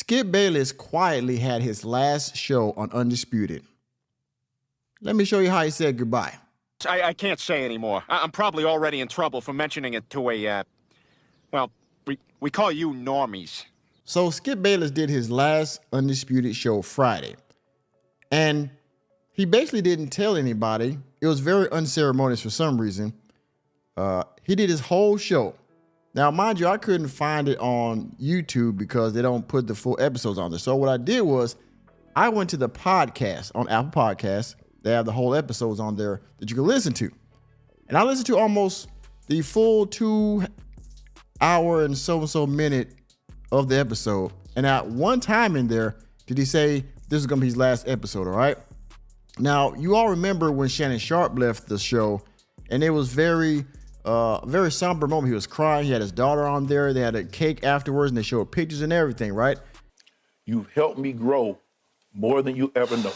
Skip Bayless quietly had his last show on Undisputed. Let me show you how he said goodbye. I can't say anymore. I'm probably already in trouble for mentioning it to well, we call you normies. So Skip Bayless did his last Undisputed show Friday. And he basically didn't tell anybody. It was very unceremonious for some reason. He did his whole show. Now, mind you, I couldn't find it on YouTube because they don't put the full episodes on there. So what I did was I went to the podcast on Apple Podcasts. They have the whole episodes on there that you can listen to. And I listened to almost the full 2 hour and so minute of the episode. And at one time in there, did he say this is going to be his last episode, all right? Now, you all remember when Shannon Sharpe left the show, and it was very somber moment. He was crying. He had his daughter on there. They had a cake afterwards, and they showed pictures and everything, right? You've helped me grow more than you ever know.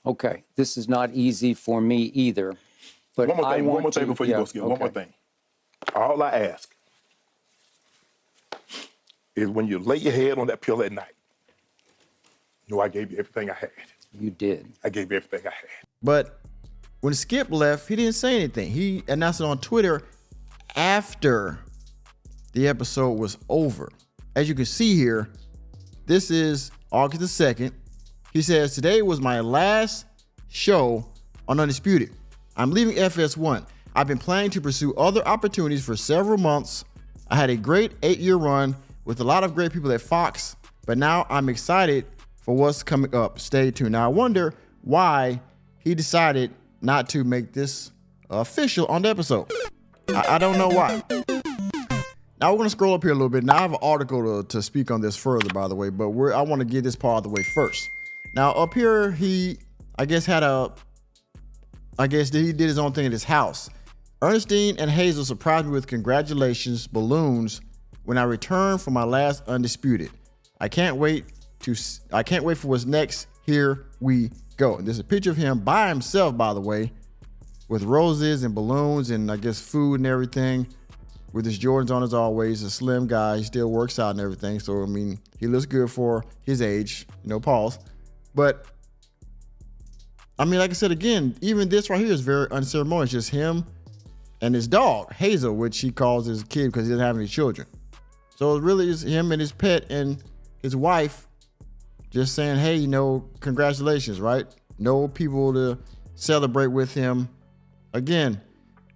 Okay, this is not easy for me either. But one more thing before you go, Skip. Okay. One more thing. All I ask is when you lay your head on that pillow at night, you know I gave you everything I had. You did. I gave you everything I had. But when Skip left, he didn't say anything. He announced it on Twitter after the episode was over. As you can see here, this is August the 2nd. He says, today was my last show on Undisputed. I'm leaving FS1. I've been planning to pursue other opportunities for several months. I had a great 8-year run with a lot of great people at Fox, but now I'm excited for what's coming up. Stay tuned. Now, I wonder why he decided not to make this official on the episode. I don't know why. Now, we're going to scroll up here a little bit. Now, I have an article to speak on this further, by the way, but I want to get this part of the way first. Now, up here, he, I guess, he did his own thing at his house. Ernestine and Hazel surprised me with congratulations balloons when I returned from my last Undisputed. I can't wait for what's next. Here we go. And there's a picture of him by himself, by the way, with roses and balloons and I guess food and everything, with his Jordans on as always. A slim guy. He still works out and everything. So, I mean, he looks good for his age, pause. But, I mean, like I said, again, even this right here is very unceremonious. Just him and his dog, Hazel, which he calls his kid because he doesn't have any children. So it really is him and his pet and his wife just saying, hey, congratulations, right? No people to celebrate with him. Again,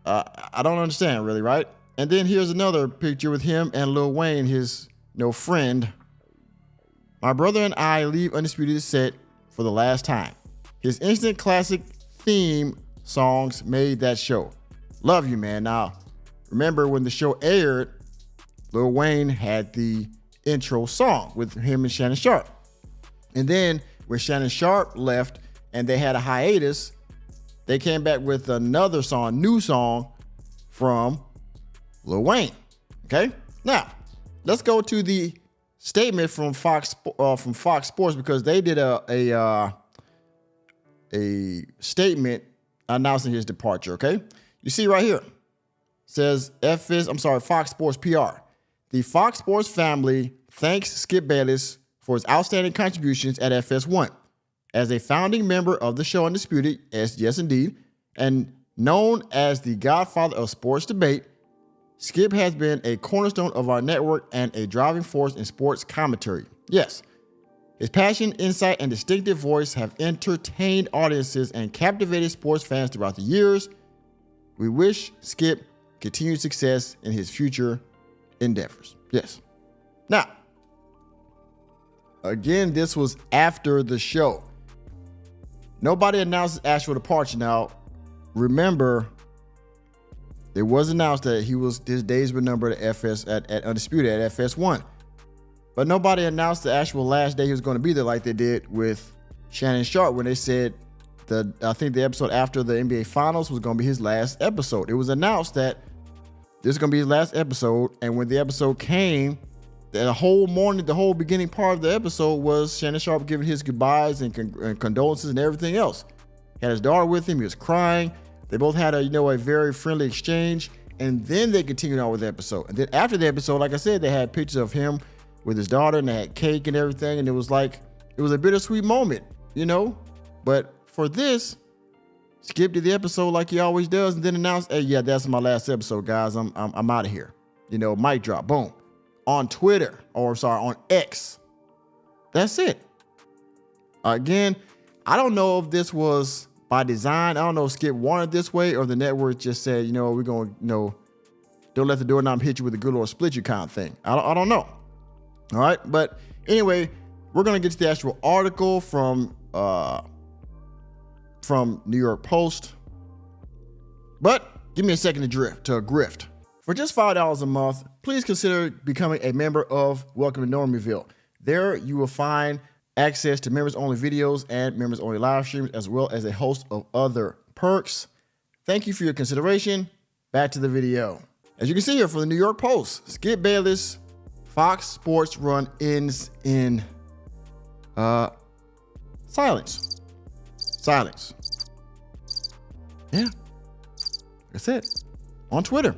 I don't understand really, right? And then here's another picture with him and Lil Wayne, his friend. My brother and I leave Undisputed set for the last time. His instant classic theme songs made that show. Love you, man. Now, remember when the show aired, Lil Wayne had the intro song with him and Shannon Sharpe. And then when Shannon Sharpe left and they had a hiatus, they came back with another song, new song from Lil Wayne. Okay? Now, let's go to the statement from Fox Sports because they did a statement announcing his departure. Okay, you see right here, it says Fox Sports PR. The Fox Sports family thanks Skip Bayless for his outstanding contributions at FS1 as a founding member of the show Undisputed. Yes, indeed, and known as the godfather of sports debate. Skip has been a cornerstone of our network and a driving force in sports commentary. Yes, his passion, insight, and distinctive voice have entertained audiences and captivated sports fans throughout the years. We wish Skip continued success in his future endeavors. Yes. Now, again, this was after the show. Nobody announced his actual departure. Now, remember, it was announced that his days were numbered at Undisputed at FS1. But nobody announced the actual last day he was going to be there like they did with Shannon Sharpe when they said I think the episode after the NBA Finals was going to be his last episode. It was announced that this is going to be his last episode. And when the episode came, the whole beginning part of the episode was Shannon Sharpe giving his goodbyes and condolences and everything else. He had his daughter with him. He was crying. They both had a very friendly exchange. and then they continued on with the episode. And then after the episode, like I said, they had pictures of him with his daughter, and they had cake and everything, and it was a bittersweet moment, you know? But for this, Skip did the episode like he always does, and then announced, hey, yeah, that's my last episode, guys. I'm out of here. You know, mic drop, boom. On Twitter, on X. That's it. Again, I don't know if this was by design. I don't know if Skip wanted this way or the network just said, you know, we're going to, you know, don't let the doorknob hit you with a good or split you kind of thing. I don't know. All right. But anyway, we're going to get to the actual article from New York Post. But give me a second to grift. For just $5 a month, please consider becoming a member of Welcome to Normieville. There you will find access to members-only videos and members-only live streams, as well as a host of other perks. Thank you for your consideration. Back to the video. As you can see here from the New York Post, Skip Bayless, Fox Sports run ends in silence. Silence. Yeah, that's it. On Twitter.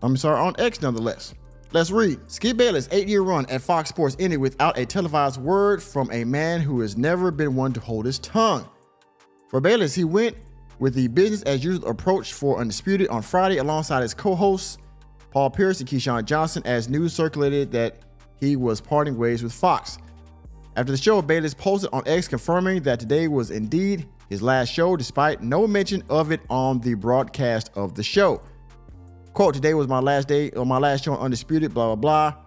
On X nonetheless. Let's read. Skip Bayless' 8-year run at Fox Sports ended without a televised word from a man who has never been one to hold his tongue. For Bayless, he went with the business as usual approach for Undisputed on Friday alongside his co-hosts Paul Pierce and Keyshawn Johnson, as news circulated that he was parting ways with Fox. After the show, Bayless posted on X confirming that today was indeed his last show, despite no mention of it on the broadcast of the show. Quote, today was my last day on my last show on Undisputed, blah, blah, blah.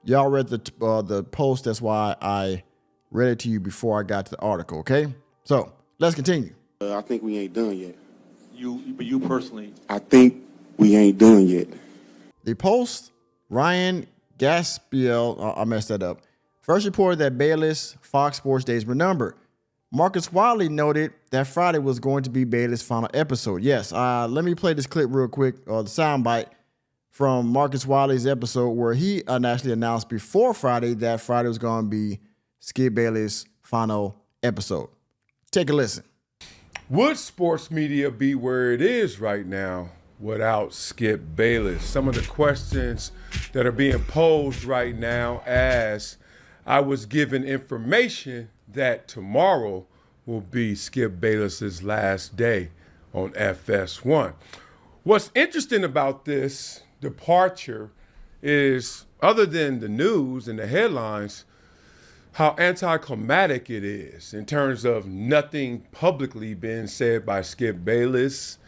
Y'all read the post. That's why I read it to you before I got to the article, okay? So let's continue. I think we ain't done yet. You personally? I think we ain't done yet. The Post, Ryan Gaspiel, I messed that up, first reported that Bayless Fox Sports days were numbered. Marcus Wiley noted that Friday was going to be Bayless' final episode. Yes, let me play this clip real quick, the soundbite from Marcus Wiley's episode where he actually announced before Friday that Friday was going to be Skip Bayless' final episode. Take a listen. Would sports media be where it is right now without Skip Bayless? Some of the questions that are being posed right now, as I was given information that tomorrow will be Skip Bayless's last day on FS1. What's interesting about this departure is, other than the news and the headlines, how anticlimactic it is in terms of nothing publicly being said by Skip Bayless,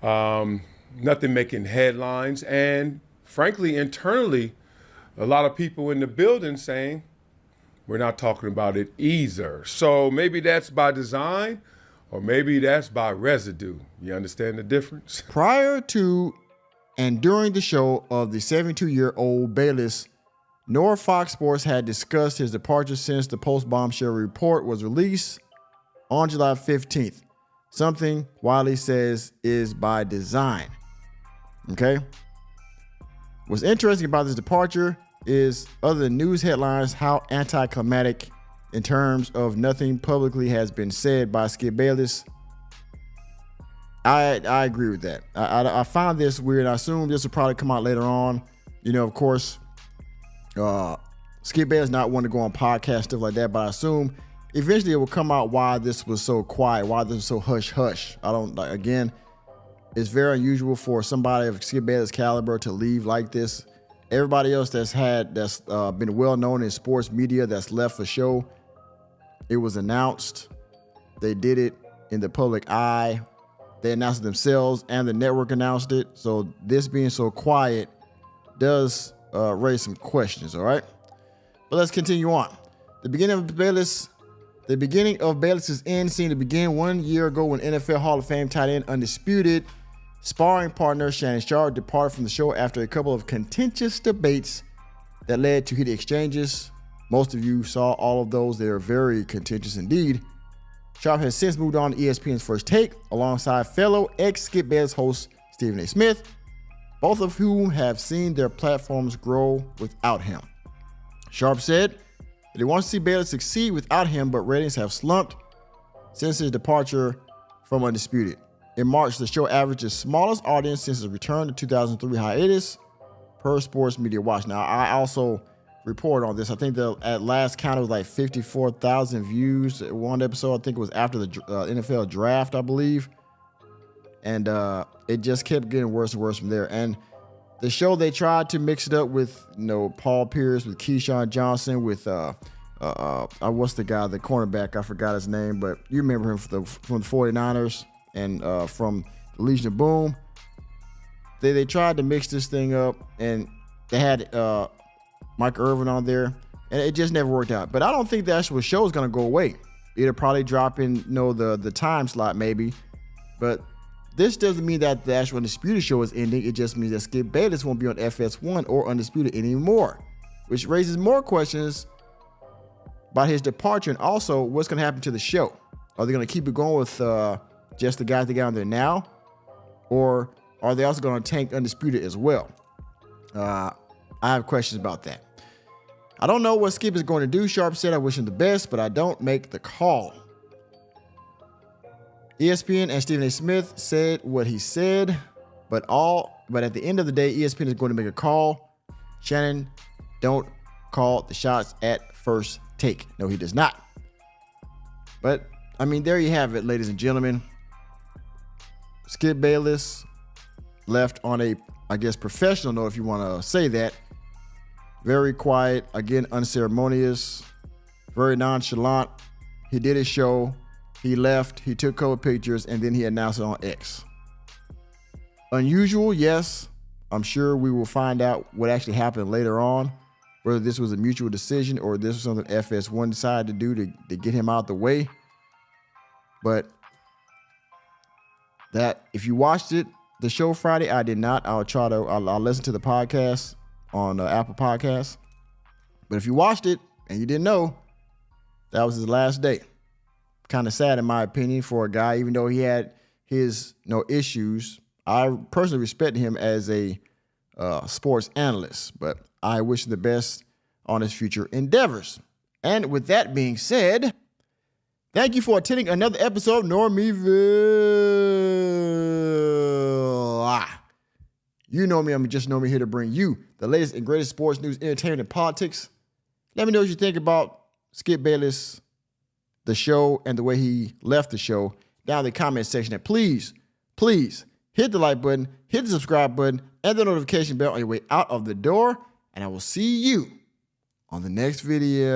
nothing making headlines, and frankly, internally, a lot of people in the building saying, we're not talking about it either. So maybe that's by design, or maybe that's by residue. You understand the difference? Prior to and during the show of the 72-year-old Bayless, nor Fox Sports had discussed his departure since the post-bombshell report was released on July 15th. Something Wiley says is by design. Okay? What's interesting about this departure is, other than news headlines, how anticlimactic in terms of nothing publicly has been said by Skip Bayless. I agree with that. I found this weird. I assume this will probably come out later on. You know, of course, Skip Bayless not one to go on podcasts, stuff like that, but I assume eventually it will come out why this was so quiet, why this was so hush-hush. Again, it's very unusual for somebody of Skip Bayless' caliber to leave like this. Everybody else that's been well known in sports media that's left the show, it was announced. They did it in the public eye. They announced it themselves, and the network announced it. So this being so quiet does raise some questions. All right, but let's continue on. The beginning of Bayless's end seemed to begin 1 year ago when NFL Hall of Fame tight end Undisputed sparring partner Shannon Sharp departed from the show after a couple of contentious debates that led to heated exchanges. Most of you saw all of those. They are very contentious indeed. Sharp has since moved on to ESPN's First Take alongside fellow ex-Skip Bayless host Stephen A. Smith, both of whom have seen their platforms grow without him. Sharp said that he wants to see Bayless succeed without him, but ratings have slumped since his departure from Undisputed. In March, the show averaged its smallest audience since its return to 2003 hiatus, per Sports Media Watch. Now, I also report on this. I think at last count it was like 54,000 views. One episode, I think it was after the NFL draft, I believe. And it just kept getting worse and worse from there. And the show, they tried to mix it up with, Paul Pierce, with Keyshawn Johnson, with what's the guy, the cornerback? I forgot his name, but you remember him from the 49ers and from the Legion of Boom. They tried to mix this thing up, and they had Mike Irvin on there, and it just never worked out. But I don't think the actual show is going to go away. It'll probably drop in, the time slot maybe, but this doesn't mean that the actual Undisputed show is ending. It just means that Skip Bayless won't be on FS1 or Undisputed anymore, which raises more questions about his departure and also what's going to happen to the show. Are they going to keep it going with just the guys they got on there now, or are they also going to tank Undisputed as well? I have questions about that. I don't know what Skip is going to do. Sharp said, I wish him the best, but I don't make the call. ESPN and Stephen A. Smith said what he said, but at the end of the day, ESPN is going to make a call. Shannon don't call the shots at first take. No, he does not. But, there you have it, ladies and gentlemen. Skip Bayless left on a, professional note, if you want to say that. Very quiet, again, unceremonious, very nonchalant. He did his show. He left, he took a couple pictures, and then he announced it on X. Unusual, yes. I'm sure we will find out what actually happened later on, whether this was a mutual decision or this was something FS1 decided to do to get him out the way. But that, if you watched the show Friday, I did not. I'll listen to the podcast on Apple Podcasts. But if you watched it and you didn't know, that was his last day. Kind of sad in my opinion for a guy, even though he had his issues. I personally respect him as a sports analyst, but I wish him the best on his future endeavors. And with that being said, thank you for attending another episode of Normieville. You know me, I'm just Normie, here to bring you the latest and greatest sports news, entertainment, and politics. Let me know what you think about Skip Bayless, the show, and the way he left the show down in the comment section. And please hit the like button, hit the subscribe button, and the notification bell on your way out of the door. And I will see you on the next video.